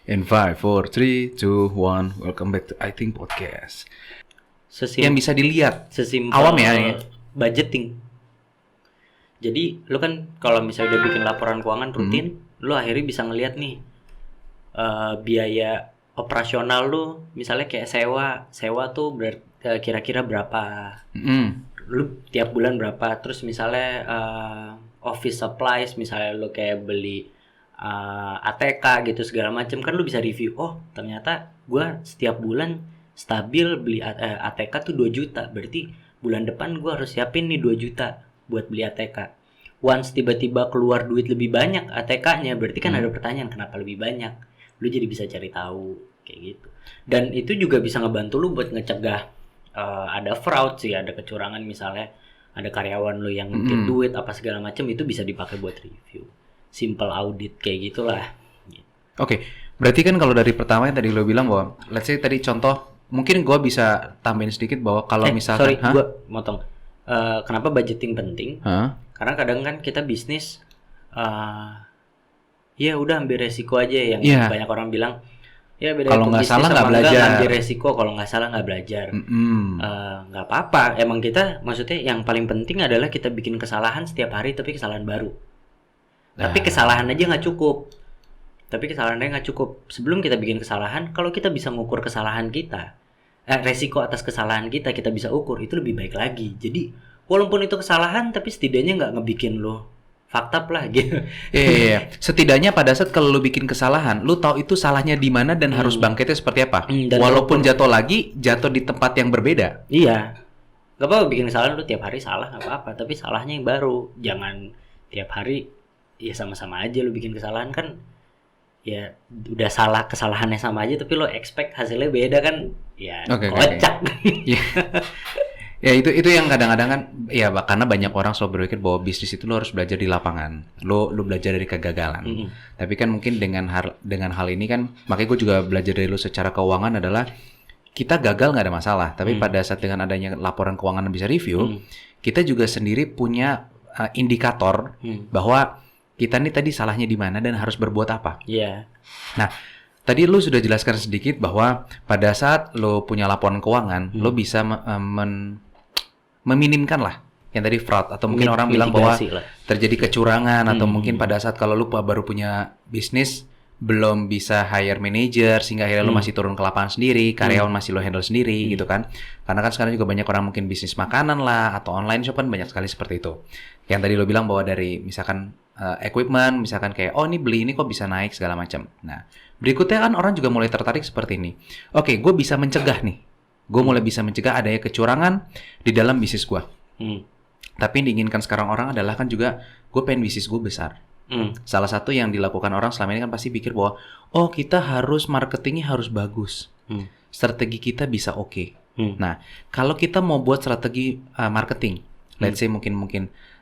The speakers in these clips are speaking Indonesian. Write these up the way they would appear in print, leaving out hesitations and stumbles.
In 5, 4, 3, 2, 1. Welcome back to I Think Podcast. Yang bisa dilihat. Sesimpel Awam ya. budgeting. Jadi lu kan kalau misalnya udah bikin laporan keuangan rutin, lu akhirnya bisa ngelihat nih biaya operasional lu, misalnya kayak sewa tuh kira-kira berapa. Lu tiap bulan berapa. Terus misalnya office supplies, misalnya lu kayak beli ATK gitu segala macam, kan lu bisa review. Oh ternyata gua setiap bulan stabil beli ATK tuh 2 juta, berarti bulan depan gua harus siapin nih 2 juta buat beli ATK. Once tiba-tiba keluar duit lebih banyak ATK-nya, berarti kan ada pertanyaan kenapa lebih banyak. Lu jadi bisa cari tahu kayak gitu. Dan itu juga bisa ngebantu lu buat ngecegah ada fraud sih, ada kecurangan, misalnya ada karyawan lu yang ngetir duit apa segala macam, itu bisa dipakai buat review. Simple audit kayak gitulah. Oke, berarti kan kalau dari pertama yang tadi lo bilang bahwa, let's say tadi contoh, mungkin gue bisa tambahin sedikit bahwa kalau misalkan, gue motong. Kenapa budgeting penting? Karena kadang kan kita bisnis, ya udah ambil resiko aja, yang banyak orang bilang, ya beda kalau nggak salah nggak belajar. Ambil resiko, kalau nggak salah nggak belajar. Nggak apa-apa. Emang kita, maksudnya yang paling penting adalah kita bikin kesalahan setiap hari, tapi kesalahan baru. Tapi kesalahan aja nggak cukup. Sebelum kita bikin kesalahan, kalau kita bisa ngukur kesalahan kita, resiko atas kesalahan kita bisa ukur, itu lebih baik lagi. Jadi walaupun itu kesalahan, tapi setidaknya nggak ngebikin lo fucked up lah gitu. Iya. Setidaknya pada saat kalau lu bikin kesalahan, lu tahu itu salahnya di mana dan harus bangkitnya seperti apa. Walaupun jatuh di tempat yang berbeda. Iya. Gak apa-apa bikin kesalahan, lu tiap hari salah nggak apa-apa, tapi salahnya yang baru. Jangan tiap hari ya sama-sama aja lu bikin kesalahan, kan ya udah salah, kesalahannya sama aja tapi lo expect hasilnya beda kan, ya kocak. Ya itu yang kadang-kadang kan ya, karena banyak orang selalu berpikir bahwa bisnis itu lo harus belajar di lapangan, lo belajar dari kegagalan. Tapi kan mungkin dengan hal ini kan, makanya gue juga belajar dari lo secara keuangan adalah kita gagal nggak ada masalah, tapi pada saat dengan adanya laporan keuangan yang bisa review, kita juga sendiri punya indikator bahwa kita nih tadi salahnya di mana dan harus berbuat apa. Iya. Nah, tadi lo sudah jelaskan sedikit bahwa pada saat lo punya laporan keuangan, lo bisa meminimkan lah yang tadi fraud, atau mungkin orang bilang bahwa terjadi kecurangan, atau mungkin pada saat kalau lo baru punya bisnis, belum bisa hire manager, sehingga akhirnya lo masih turun ke lapangan sendiri, karyawan masih lo handle sendiri gitu kan. Karena kan sekarang juga banyak orang mungkin bisnis makanan lah, atau online shop kan banyak sekali seperti itu. Yang tadi lo bilang bahwa dari misalkan equipment, misalkan kayak, oh ini beli ini kok bisa naik segala macam. Nah, berikutnya kan orang juga mulai tertarik seperti ini. Oke, gue bisa mencegah nih. Gue mulai bisa mencegah adanya kecurangan di dalam bisnis gue. Tapi yang diinginkan sekarang orang adalah kan juga, gue pengen bisnis gue besar. Salah satu yang dilakukan orang selama ini kan pasti pikir bahwa, oh kita harus marketingnya harus bagus. Strategi kita bisa oke. Nah, kalau kita mau buat strategi marketing, let's say mungkin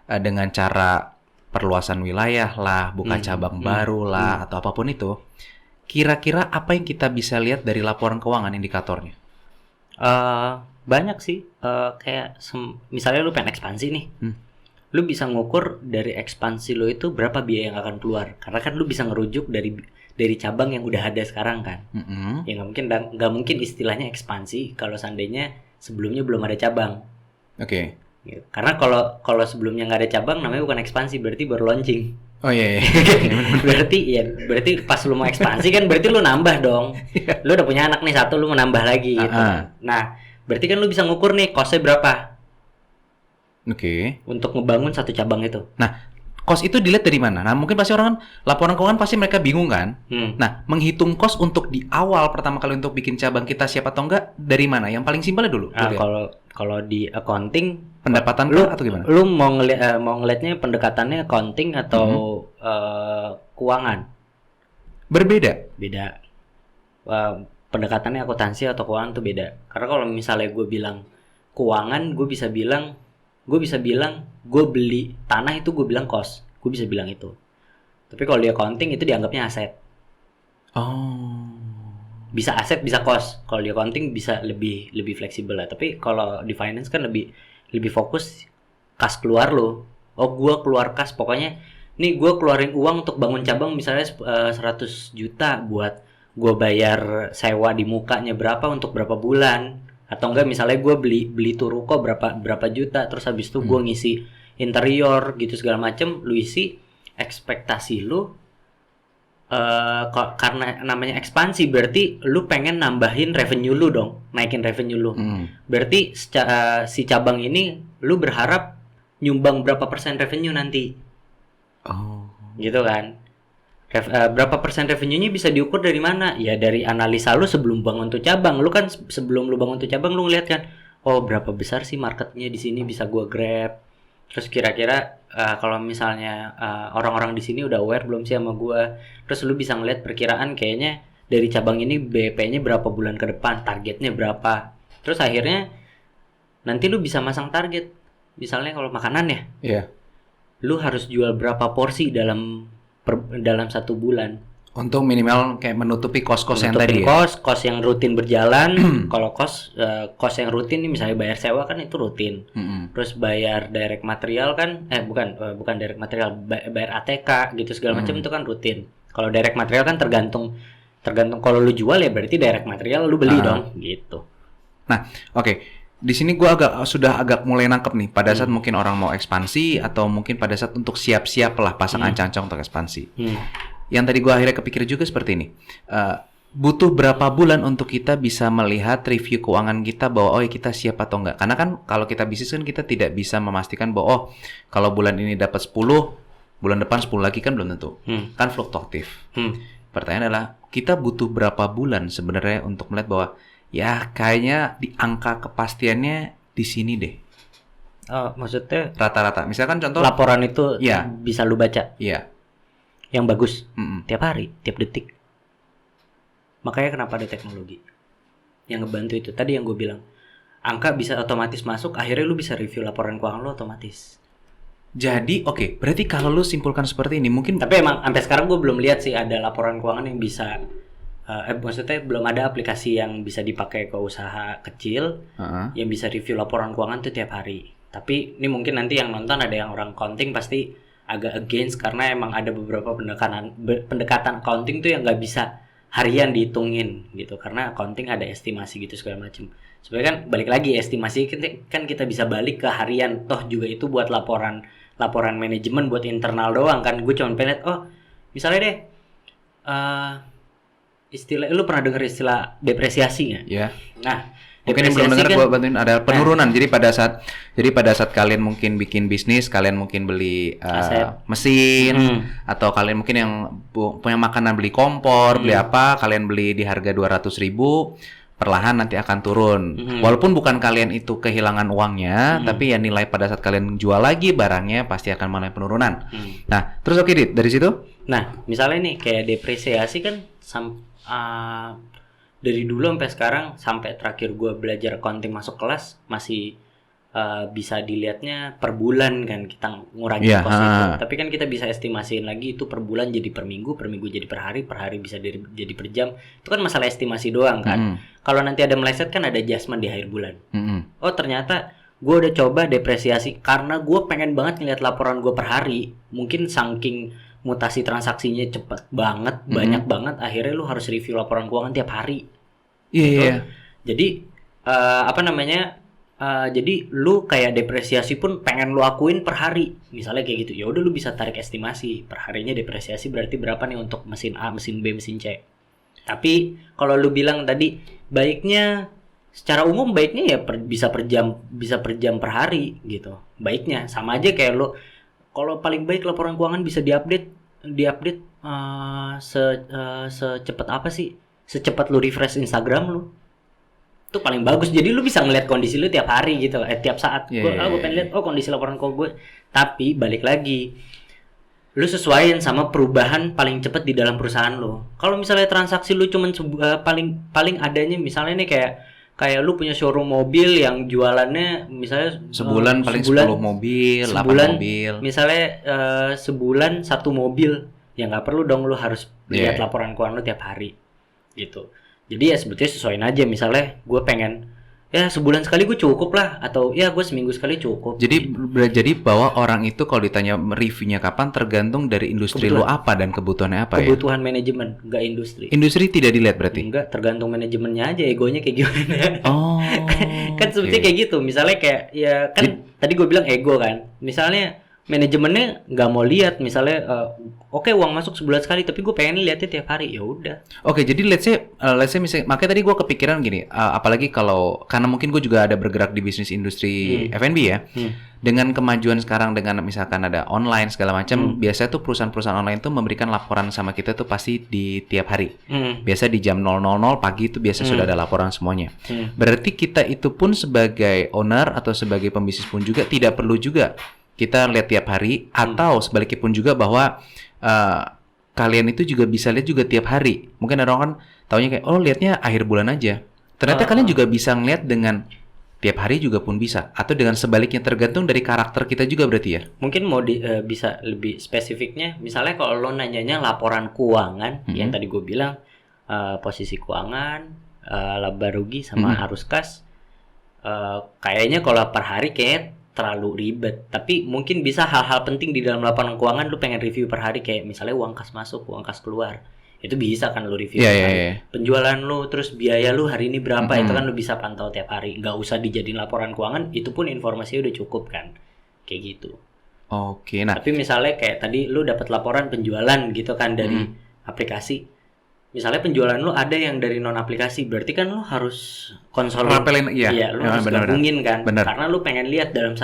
dengan cara perluasan wilayah lah, buka cabang baru lah, atau apapun itu, kira-kira apa yang kita bisa lihat dari laporan keuangan indikatornya? Banyak sih. Kayak misalnya lu pengen ekspansi nih, lu bisa ngukur dari ekspansi lu itu berapa biaya yang akan keluar, karena kan lu bisa ngerujuk dari cabang yang udah ada sekarang kan. Ya nggak mungkin istilahnya ekspansi kalau seandainya sebelumnya belum ada cabang. Oke. Karena kalau sebelumnya nggak ada cabang, namanya bukan ekspansi, berarti baru launching. Oh iya. berarti pas lu mau ekspansi kan berarti lu nambah dong. Lu udah punya anak nih satu, lu mau nambah lagi gitu. Nah, berarti kan lu bisa ngukur nih cost-nya berapa. Oke. Untuk ngebangun satu cabang itu. Nah, cost itu dilihat dari mana? Nah, mungkin pasti orang kan laporan keuangan pasti mereka bingung kan. Nah, menghitung cost untuk di awal pertama kali untuk bikin cabang kita siap atau enggak dari mana? Yang paling simpelnya dulu. Kalau di accounting, pendapatan lu atau gimana? Lu mau ngelihatnya pendekatannya accounting atau keuangan? Berbeda. Beda. Pendekatannya akuntansi atau keuangan tuh beda. Karena kalau misalnya gue bilang keuangan, gue bisa bilang gue beli tanah itu gue bilang cost, gue bisa bilang itu. Tapi kalau di accounting itu dianggapnya aset. Oh. Bisa aset, bisa cost. Kalau di accounting bisa lebih fleksibel lah. Tapi kalau di finance kan lebih fokus kas keluar lo. Oh, gue keluar kas, pokoknya nih gue keluarin uang untuk bangun cabang misalnya 100 juta buat gue bayar sewa di mukanya berapa untuk berapa bulan, atau enggak misalnya gue beli tuh ruko berapa juta, terus habis itu gue ngisi interior gitu segala macem, lu isi ekspektasi lu. Karena namanya ekspansi berarti lu pengen nambahin revenue lu dong, naikin revenue lu. Berarti si cabang ini lu berharap nyumbang berapa persen revenue nanti. Gitu kan. Berapa persen revenue-nya bisa diukur dari mana? Ya dari analisa lu sebelum bangun tuh cabang. Lu kan sebelum lu bangun tuh cabang lu ngeliat kan, oh berapa besar sih marketnya di sini bisa gua grab. Terus kira-kira kalau misalnya orang-orang di sini udah aware belum sih sama gua? Terus lu bisa ngeliat perkiraan kayaknya dari cabang ini BP-nya berapa bulan ke depan, targetnya berapa. Terus akhirnya nanti lu bisa masang target. Misalnya kalau makanan ya. Iya. Lu harus jual berapa porsi dalam 1 bulan. Untuk minimal kayak menutupi kos-kos yang tadi kos yang rutin berjalan. Kalau kos yang rutin nih misalnya bayar sewa kan itu rutin. Terus bayar direct material kan bukan direct material, bayar ATK gitu segala macam itu kan rutin. Kalau direct material kan tergantung kalau lu jual ya berarti direct material lu beli dong gitu. Nah, oke. Di sini gua sudah agak mulai nangkep nih pada saat mungkin orang mau ekspansi atau mungkin pada saat untuk siap-siap lah pasang ancang-ancang untuk ekspansi. Yang tadi gue akhirnya kepikir juga seperti ini, butuh berapa bulan untuk kita bisa melihat review keuangan kita bahwa kita siap atau enggak. Karena kan kalau kita bisnis kan kita tidak bisa memastikan bahwa kalau bulan ini dapat 10, bulan depan 10 lagi kan belum tentu. Kan fluktuatif. Pertanyaan adalah kita butuh berapa bulan sebenarnya untuk melihat bahwa ya kayaknya di angka kepastiannya di sini deh. Maksudnya rata-rata. Misalkan contoh laporan itu bisa lu baca. Iya. Yang bagus tiap hari, tiap detik. Makanya kenapa ada teknologi yang ngebantu itu. Tadi yang gue bilang, angka bisa otomatis masuk, akhirnya lu bisa review laporan keuangan lu otomatis. Jadi berarti kalau lu simpulkan seperti ini mungkin. Tapi emang sampai sekarang gue belum lihat sih ada laporan keuangan yang bisa maksudnya belum ada aplikasi yang bisa dipakai ke usaha kecil yang bisa review laporan keuangan tuh tiap hari. Tapi ini mungkin nanti yang nonton ada yang orang accounting pasti agak against karena emang ada beberapa pendekatan accounting tuh yang nggak bisa harian dihitungin gitu, karena accounting ada estimasi gitu segala macam. Sebenarnya kan balik lagi estimasi kan kita bisa balik ke harian, toh juga itu buat laporan manajemen buat internal doang kan. Gue cuma pengen lihat misalnya deh istilah, lu pernah dengar istilah depresiasi nggak? Iya. Nah, mungkin yang belum dengar gue bantuin ada penurunan. Jadi pada saat kalian mungkin bikin bisnis, kalian mungkin beli mesin atau kalian mungkin yang punya makanan beli kompor, beli apa, kalian beli di harga 200.000, perlahan nanti akan turun. Walaupun bukan kalian itu kehilangan uangnya, tapi ya nilai pada saat kalian jual lagi barangnya pasti akan mengalami penurunan. Nah, terus Dit, dari situ? Nah, misalnya nih kayak depresiasi kan dari dulu sampai sekarang, sampai terakhir gue belajar accounting masuk kelas masih bisa dilihatnya per bulan kan, kita ngurangi kos itu. Tapi kan kita bisa estimasiin lagi itu per bulan jadi per minggu jadi per hari bisa jadi per jam. Itu kan masalah estimasi doang kan. Kalau nanti ada meleset kan ada adjustment di akhir bulan. Oh ternyata gue udah coba depresiasi karena gue pengen banget ngeliat laporan gue per hari. Mungkin saking mutasi transaksinya cepet banget, banyak banget, akhirnya lu harus review laporan keuangan tiap hari. Iya. Jadi jadi lu kayak depresiasi pun pengen lu akuin per hari. Misalnya kayak gitu. Ya udah lu bisa tarik estimasi per harinya depresiasi berarti berapa nih untuk mesin A, mesin B, mesin C. Tapi kalau lu bilang tadi baiknya secara umum baiknya ya bisa per jam per hari gitu. Baiknya sama aja kayak lu kalau paling baik laporan keuangan bisa diupdate secepat apa sih? Secepat lu refresh Instagram lu. Itu paling bagus. Jadi lu bisa ngeliat kondisi lu tiap hari gitu, tiap saat. Gue pengen lihat kondisi laporan keuangan gue. Tapi balik lagi, lu sesuaiin sama perubahan paling cepat di dalam perusahaan lu. Kalau misalnya transaksi lu cuman paling adanya misalnya nih kayak lu punya showroom mobil yang jualannya misalnya sebulan paling 10 mobil, 8 mobil. Misalnya sebulan 1 mobil, ya nggak perlu dong lu harus lihat laporan keuangan lu tiap hari gitu. Jadi ya sebetulnya sesuaiin aja. Misalnya gue pengen ya sebulan sekali gue cukup lah, atau ya gue seminggu sekali cukup. Jadi bahwa orang itu kalau ditanya reviewnya kapan tergantung dari industri lu apa dan kebutuhannya apa. Kebutuhan manajemen, nggak industri. Industri tidak dilihat berarti? Enggak, tergantung manajemennya aja, egonya kayak gimana. Oh. Kan sebetulnya kayak gitu. Misalnya kayak ya kan tadi gue bilang ego kan. Misalnya manajemennya nggak mau lihat, misalnya oke, uang masuk sebulan sekali, tapi gue pengen lihatnya tiap hari, ya udah. Oke, jadi let's say misalnya, makanya tadi gue kepikiran gini, apalagi kalau karena mungkin gue juga ada bergerak di bisnis industri F&B ya, dengan kemajuan sekarang dengan misalkan ada online segala macam, biasanya tuh perusahaan-perusahaan online tuh memberikan laporan sama kita tuh pasti di tiap hari, biasa di jam 000 pagi itu biasa sudah ada laporan semuanya. Berarti kita itu pun sebagai owner atau sebagai pembisnis pun juga tidak perlu juga kita lihat tiap hari, atau sebaliknya pun juga bahwa kalian itu juga bisa lihat juga tiap hari. Mungkin ada orang kan taunya kayak, oh lihatnya akhir bulan aja. Ternyata kalian juga bisa ngeliat dengan tiap hari juga pun bisa. Atau dengan sebaliknya, tergantung dari karakter kita juga berarti ya. Mungkin mau bisa lebih spesifiknya, misalnya kalau lo nanyanya laporan keuangan, yang tadi gue bilang posisi keuangan, laba rugi sama arus kas, kayaknya kalau per hari kayak terlalu ribet, tapi mungkin bisa hal-hal penting di dalam laporan keuangan lu pengen review per hari, kayak misalnya uang kas masuk, uang kas keluar, itu bisa kan lu review per hari. Penjualan lu, terus biaya lu hari ini berapa, itu kan lu bisa pantau tiap hari, nggak usah dijadiin laporan keuangan, itu pun informasinya udah cukup kan, kayak gitu. Oke, nah tapi misalnya kayak tadi lu dapat laporan penjualan gitu kan dari aplikasi. Misalnya penjualan lu ada yang dari non aplikasi, berarti kan lu harus rapelin, iya, lu harus gabungin kan. Karena lu pengen lihat dalam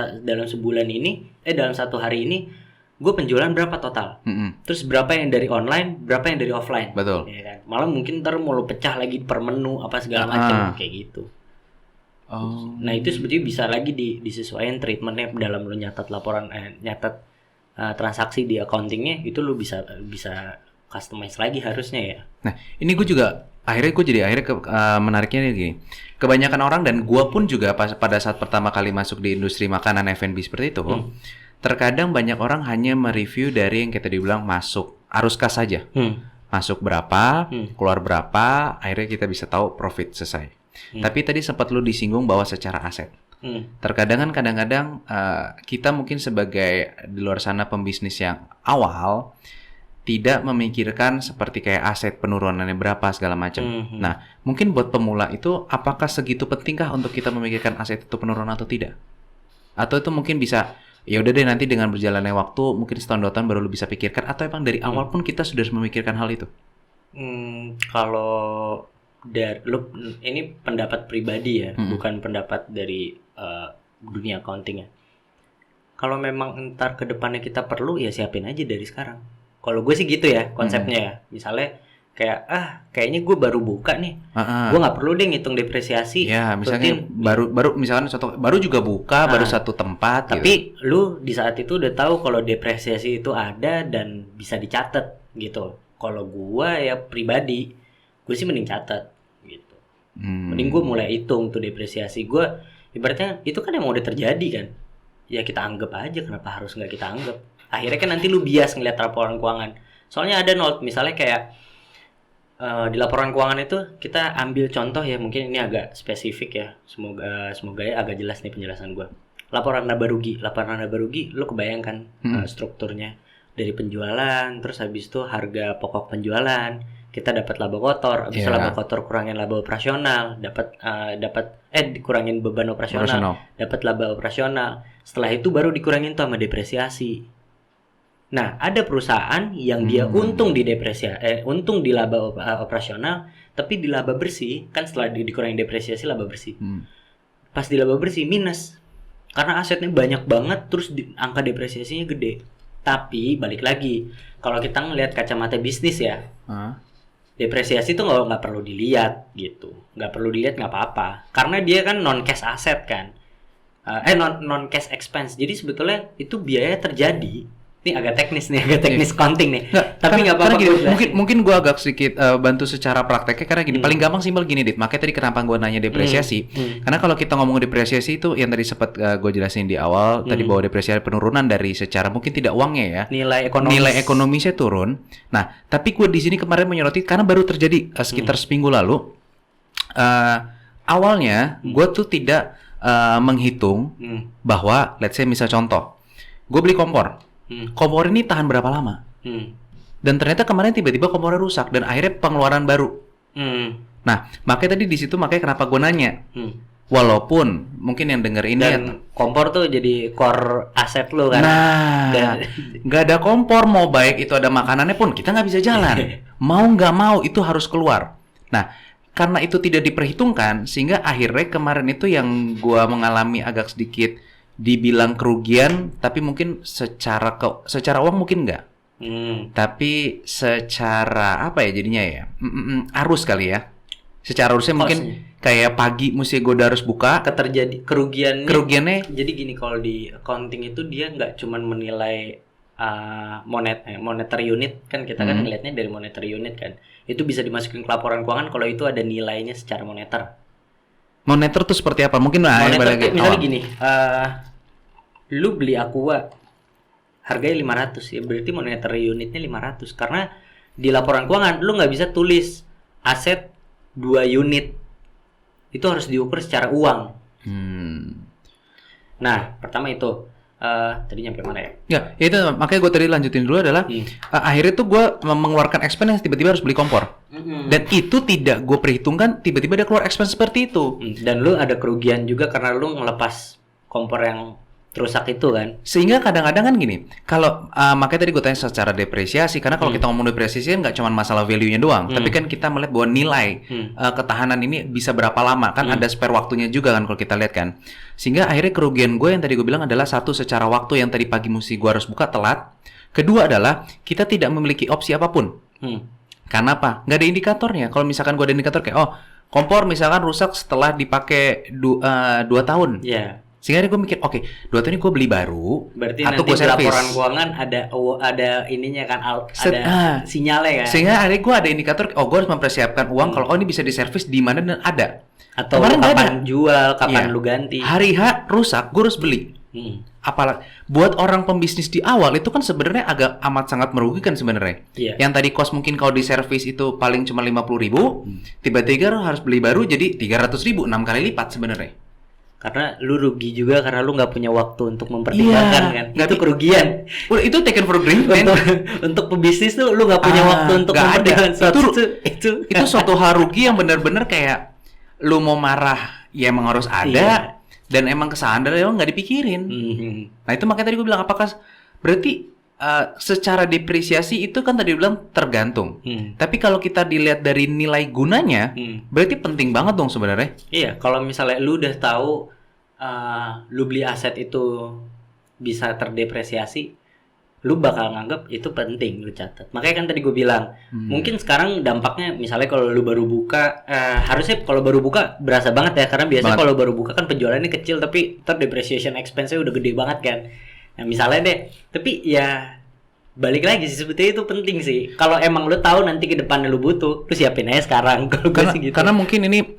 sebulan ini, dalam satu hari ini, gue penjualan berapa total. Terus berapa yang dari online, berapa yang dari offline. Betul. Ya kan? Malah mungkin ntar mau lu pecah lagi per menu apa segala macam kayak gitu. Nah itu sebetulnya bisa lagi disesuaikan treatmentnya dalam lu nyatat laporan, nyatat transaksi di accountingnya, itu lu bisa customize lagi harusnya ya. Nah, ini gue juga akhirnya menariknya nih gini. Kebanyakan orang dan gue pun juga pada saat pertama kali masuk di industri makanan F&B seperti itu, terkadang banyak orang hanya mereview dari yang kita dibilang masuk arus kas saja. Masuk berapa, keluar berapa, akhirnya kita bisa tahu profit selesai. Tapi tadi sempat lu disinggung bahwa secara aset. Terkadang kan kadang-kadang kita mungkin sebagai di luar sana pembisnis yang awal tidak memikirkan seperti kayak aset penurunannya berapa segala macam. Nah, mungkin buat pemula itu apakah segitu pentingkah untuk kita memikirkan aset itu penurunan atau tidak? Atau itu mungkin bisa ya udah deh nanti dengan berjalannya waktu mungkin setahun 2 tahun baru lu bisa pikirkan, atau emang dari awal pun kita sudah memikirkan hal itu? Kalau lu ini pendapat pribadi ya, bukan pendapat dari dunia accounting ya. Kalau memang entar ke depannya kita perlu, ya siapin aja dari sekarang. Kalau gue sih gitu ya konsepnya ya. Misalnya kayak kayaknya gue baru buka nih, gue nggak perlu deh ngitung depresiasi. Ya misalnya baru misalnya baru juga buka, baru satu tempat. Tapi gitu. Lu di saat itu udah tahu kalau depresiasi itu ada dan bisa dicatat gitu. Kalau gue ya pribadi, gue sih mending catat gitu. Mending gue mulai hitung tuh depresiasi gue. Ibaratnya itu kan emang udah terjadi kan. Ya kita anggap aja, kenapa harus nggak kita anggap? Akhirnya kan nanti lu bias ngeliat laporan keuangan. Soalnya ada note, misalnya kayak di laporan keuangan itu kita ambil contoh ya, mungkin ini agak spesifik ya. Semoga ya agak jelas nih penjelasan gue. Laporan laba rugi, lu kebayangkan strukturnya dari penjualan, terus habis itu harga pokok penjualan, kita dapat laba kotor, habis laba kotor kurangin laba operasional, dikurangin beban operasional, dapat laba operasional. Setelah itu baru dikurangin tuh sama depresiasi. Nah, ada perusahaan yang dia untung di untung di laba operasional, tapi di laba bersih kan setelah dikurangin depresiasi laba bersih. Pas di laba bersih minus. Karena asetnya banyak banget, terus angka depresiasinya gede. Tapi balik lagi, kalau kita ngelihat kacamata bisnis ya, depresiasi itu nggak perlu dilihat gitu, nggak perlu dilihat nggak apa-apa, karena dia kan non cash asset kan, non cash expense. Jadi sebetulnya itu biaya terjadi. Ini agak teknis accounting nih. Tapi nggak apa-apa. Mungkin gue agak sedikit bantu secara prakteknya karena gini, paling gampang simpel gini, Dit. Makanya tadi kenapa gue nanya depresiasi? Karena kalau kita ngomong depresiasi itu yang tadi sempat gue jelasin di awal, tadi bahwa depresiasi penurunan dari secara mungkin tidak uangnya ya. Nilai ekonomisnya turun. Nah, tapi gue di sini kemarin menyoroti karena baru terjadi sekitar seminggu lalu. awalnya gue tuh tidak menghitung bahwa let's say misal contoh, gue beli kompor. Kompor ini tahan berapa lama? Dan ternyata kemarin tiba-tiba kompornya rusak dan akhirnya pengeluaran baru. Nah, makanya tadi di situ makanya kenapa gue nanya. Walaupun mungkin yang denger ini dan kompor tuh jadi core aset lo kan. Nah, nggak ada kompor, mau baik itu ada makanannya pun kita nggak bisa jalan. Mau nggak mau itu harus keluar. Nah, karena itu tidak diperhitungkan sehingga akhirnya kemarin itu yang gua mengalami agak sedikit dibilang kerugian, tapi mungkin secara uang mungkin nggak. Tapi secara apa ya jadinya ya? Arus kali ya. Secara arusnya mungkin kayak pagi mesti gue udah harus buka. Kerugiannya. Jadi gini, kalau di accounting itu dia nggak cuman menilai monetary unit kan, kita kan ngelihatnya dari monetary unit kan. Itu bisa dimasukin ke laporan keuangan kalau itu ada nilainya secara moneter. Moneter tuh seperti apa? Mungkin moneter tuh misalnya gini, lu beli Aqua harganya 500 ya, berarti monetary unitnya 500 karena di laporan keuangan lu nggak bisa tulis aset 2 unit, itu harus diukur secara uang. Nah, pertama itu tadi nyampe mana ya? Ya itu makanya gue tadi lanjutin dulu adalah akhirnya tuh gue mengeluarkan expense tiba-tiba harus beli kompor. Dan itu tidak gue perhitungkan, tiba-tiba ada keluar expense seperti itu. Dan lu ada kerugian juga karena lu ngelepas kompor yang rusak itu kan. Sehingga kadang-kadang kan gini, kalau makanya tadi gue tanya secara depresiasi, karena kalau kita ngomong depresiasi kan nggak cuma masalah value-nya doang, tapi kan kita melihat bahwa nilai ketahanan ini bisa berapa lama, kan ada spare waktunya juga kan kalau kita lihat kan. Sehingga akhirnya kerugian gue yang tadi gue bilang adalah satu, secara waktu yang tadi pagi mesti gue harus buka telat. Kedua adalah kita tidak memiliki opsi apapun. Karena apa? Nggak ada indikatornya. Kalau misalkan gue ada indikator kayak kompor misalkan rusak setelah dipakai 2 tahun. Sehingga gue mikir, oke, 2 tahun ini gue beli baru, berarti atau nanti gue servis. Laporan keuangan ada ininya kan, ada sinyalnya kan. Sehingga akhirnya gue ada indikator, gue harus mempersiapkan uang kalau ini bisa diservis di mana dan ada. Atau kemarin kapan jual, kapan lu ganti. Hari H rusak, gue harus beli. Apalagi buat orang pembisnis di awal itu kan sebenarnya agak amat sangat merugikan sebenarnya. Yang tadi cost mungkin kalau diservis itu paling cuma 50.000, tiba-tiba harus beli baru jadi 300.000, 6 kali lipat sebenarnya. Karena lu rugi juga karena lu nggak punya waktu untuk mempertimbangkan kan. Itu kerugian. Itu taken for granted. Untuk pebisnis tuh lu nggak punya waktu untuk mempertimbangkan itu suatu hal rugi yang benar-benar kayak lu mau marah ya emang harus ada dan emang kesadaran emang nggak dipikirin. Nah itu makanya tadi gue bilang apakah berarti secara depresiasi itu kan tadi bilang tergantung. Tapi kalau kita dilihat dari nilai gunanya, berarti penting banget dong sebenarnya. Iya, kalau misalnya lu udah tahu lu beli aset itu bisa terdepresiasi, lu bakal nganggap itu penting, lu catat. Makanya kan tadi gue bilang, mungkin sekarang dampaknya misalnya kalau lu baru buka, harusnya kalau baru buka berasa banget ya, karena biasanya kalau baru buka kan penjualannya kecil tapi depreciation expense-nya udah gede banget kan. Nah misalnya deh, tapi ya balik lagi sih sebetulnya itu penting sih. Kalau emang lu tahu nanti ke depannya lu butuh, lu siapin aja sekarang. Kalau gue sih gitu. Karena mungkin ini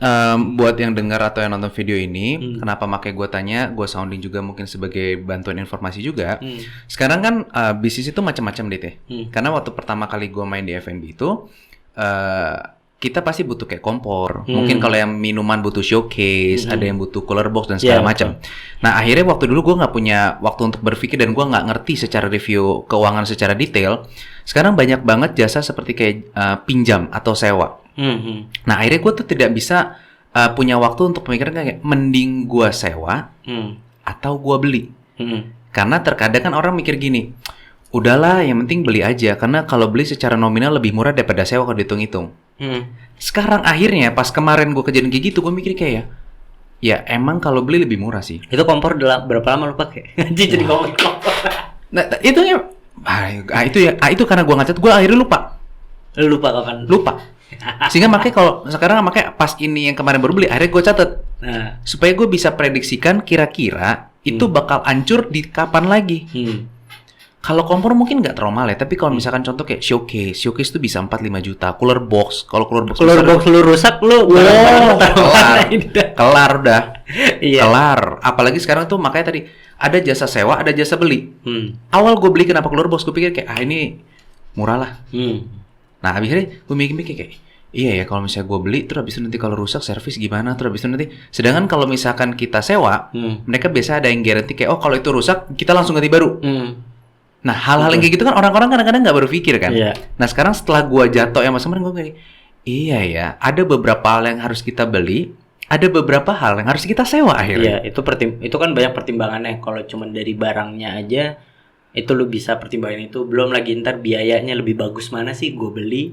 buat yang dengar atau yang nonton video ini, kenapa makanya gue tanya, gue sounding juga mungkin sebagai bantuan informasi juga. Sekarang kan bisnis itu macam-macam deh. Karena waktu pertama kali gue main di F&B itu kita pasti butuh kayak kompor. Mungkin kalau yang minuman butuh showcase, ada yang butuh cooler box dan segala macam. Nah akhirnya waktu dulu gue nggak punya waktu untuk berpikir dan gue nggak ngerti secara review keuangan secara detail. Sekarang banyak banget jasa seperti kayak pinjam atau sewa. Nah akhirnya gue tuh tidak bisa punya waktu untuk pemikiran kayak mending gue sewa atau gue beli. Karena terkadang kan orang mikir gini, udahlah yang penting beli aja karena kalau beli secara nominal lebih murah daripada sewa kalau dihitung-hitung. Sekarang akhirnya pas kemarin gue kejadian kayak gitu gue mikir kayak ya emang kalau beli lebih murah sih. Itu kompor berapa lama lu pakai? Jadi ngomongin kompor. Nah itu ya itu karena gue ngacat gue akhirnya lupa. Lu lupa kapan? Lupa. Sehingga makanya kalau sekarang makanya pas ini yang kemarin baru beli akhirnya gue catet. Supaya gue bisa prediksikan kira-kira itu bakal hancur di kapan lagi. Kalau kompor mungkin nggak terlalu mahal ya, tapi kalau misalkan contoh kayak showcase tuh bisa 4-5 juta. Cooler box, kalau cooler box lu rusak lu kelar udah. Kelar. Apalagi sekarang tuh makanya tadi ada jasa sewa, ada jasa beli. Awal gue beli kenapa cooler box, gue pikir kayak ini murah lah. Nah habis itu gue mikir kayak iya ya, kalau misalnya gue beli terus habis itu nanti kalau rusak servis gimana, terus habis itu nanti. Sedangkan kalau misalkan kita sewa, mereka biasa ada yang guarantee kayak kalau itu rusak kita langsung ganti baru. Nah, hal-hal yang kayak gitu kan orang-orang kadang-kadang nggak berpikir kan. Nah, sekarang setelah gue jatuh ya Mas Amran, gue kayak iya ya, ada beberapa hal yang harus kita beli, ada beberapa hal yang harus kita sewa akhirnya. Iya, itu kan banyak pertimbangannya. Kalau cuma dari barangnya aja itu lu bisa pertimbangan itu, belum lagi ntar biayanya lebih bagus mana sih, gue beli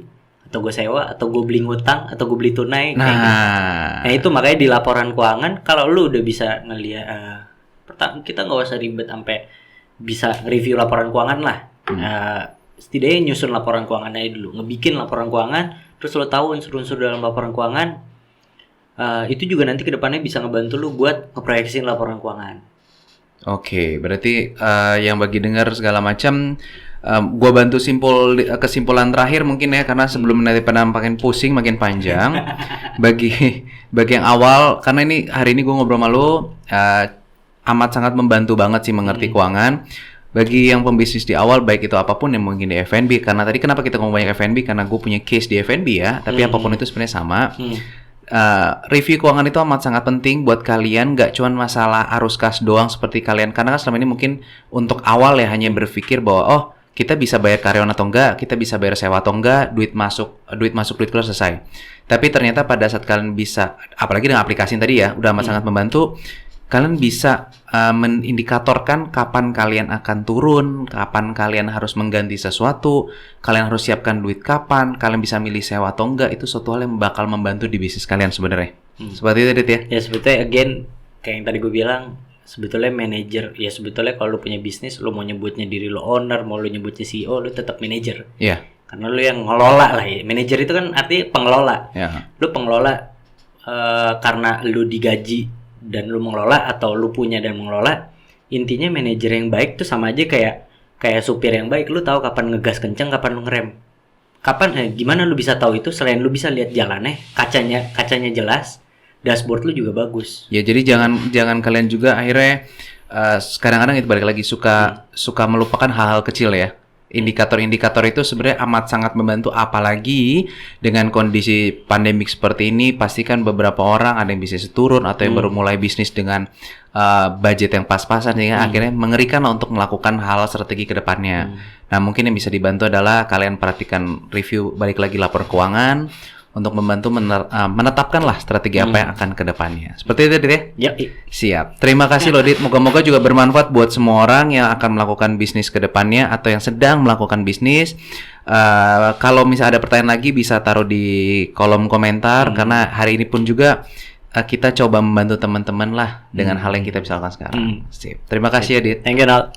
atau gue sewa atau gue beli ngutang atau gue beli tunai. Nah itu makanya di laporan keuangan kalau lu udah bisa ngeliat kita nggak usah ribet sampai bisa review laporan keuangan lah. Setidaknya nyusun laporan keuangan aja dulu, ngebikin laporan keuangan, terus lo tahu unsur-unsur dalam laporan keuangan. Itu juga nanti kedepannya bisa ngebantu lu buat ngeproyeksiin laporan keuangan. Oke, berarti yang bagi dengar segala macam, gua bantu kesimpulan terakhir mungkin ya, karena sebelum nanti pada makin pusing makin panjang. bagi yang awal, karena hari ini gua ngobrol sama lu, amat sangat membantu banget sih mengerti keuangan. Bagi yang pembisnis di awal, baik itu apapun yang mungkin di F&B, karena tadi kenapa kita ngomong banyak F&B, karena gue punya case di F&B ya, tapi apapun itu sebenarnya sama. Review keuangan itu amat sangat penting buat kalian, gak cuma masalah arus kas doang seperti kalian, karena kan selama ini mungkin untuk awal ya hanya berpikir bahwa kita bisa bayar karyawan atau enggak, kita bisa bayar sewa atau enggak, duit masuk duit keluar selesai. Tapi ternyata pada saat kalian bisa, apalagi dengan aplikasi tadi ya, udah amat sangat membantu. Kalian bisa mengindikatorkan kapan kalian akan turun, kapan kalian harus mengganti sesuatu, kalian harus siapkan duit kapan, kalian bisa milih sewa atau enggak. Itu suatu hal yang bakal membantu di bisnis kalian sebenarnya. Seperti itu Dit ya? Ya sebetulnya again, kayak yang tadi gue bilang, sebetulnya manajer, ya sebetulnya kalau lu punya bisnis, lu mau nyebutnya diri lu owner, mau lu nyebutnya CEO, lu tetap manajer. Iya. Karena lu yang ngelola lah ya. Manajer itu kan artinya pengelola. Lu pengelola karena lu digaji dan lu mengelola, atau lu punya dan mengelola. Intinya manajer yang baik tuh sama aja kayak supir yang baik. Lu tahu kapan ngegas kenceng, kapan lu ngerem. Gimana lu bisa tahu itu selain lu bisa lihat jalannya, kacanya jelas, dashboard lu juga bagus. Ya jadi jangan kalian juga akhirnya kadang-kadang itu balik lagi suka melupakan hal-hal kecil ya. Indikator-indikator itu sebenarnya amat sangat membantu, apalagi dengan kondisi pandemik seperti ini. Pastikan beberapa orang ada yang bisnis turun atau yang baru mulai bisnis dengan budget yang pas-pasan, sehingga akhirnya mengerikan untuk melakukan hal strategi ke depannya. Nah mungkin yang bisa dibantu adalah kalian perhatikan review balik lagi lapor keuangan untuk membantu menetapkanlah strategi apa yang akan ke depannya. Seperti itu Dit ya? Ya. Siap. Terima kasih loh Dit. Moga-moga juga bermanfaat buat semua orang yang akan melakukan bisnis ke depannya atau yang sedang melakukan bisnis. Kalau misalnya ada pertanyaan lagi bisa taruh di kolom komentar, karena hari ini pun juga kita coba membantu teman-teman lah dengan hal yang kita bisa lakukan sekarang. Sip. Terima kasih ya Dit. Thank you Nal.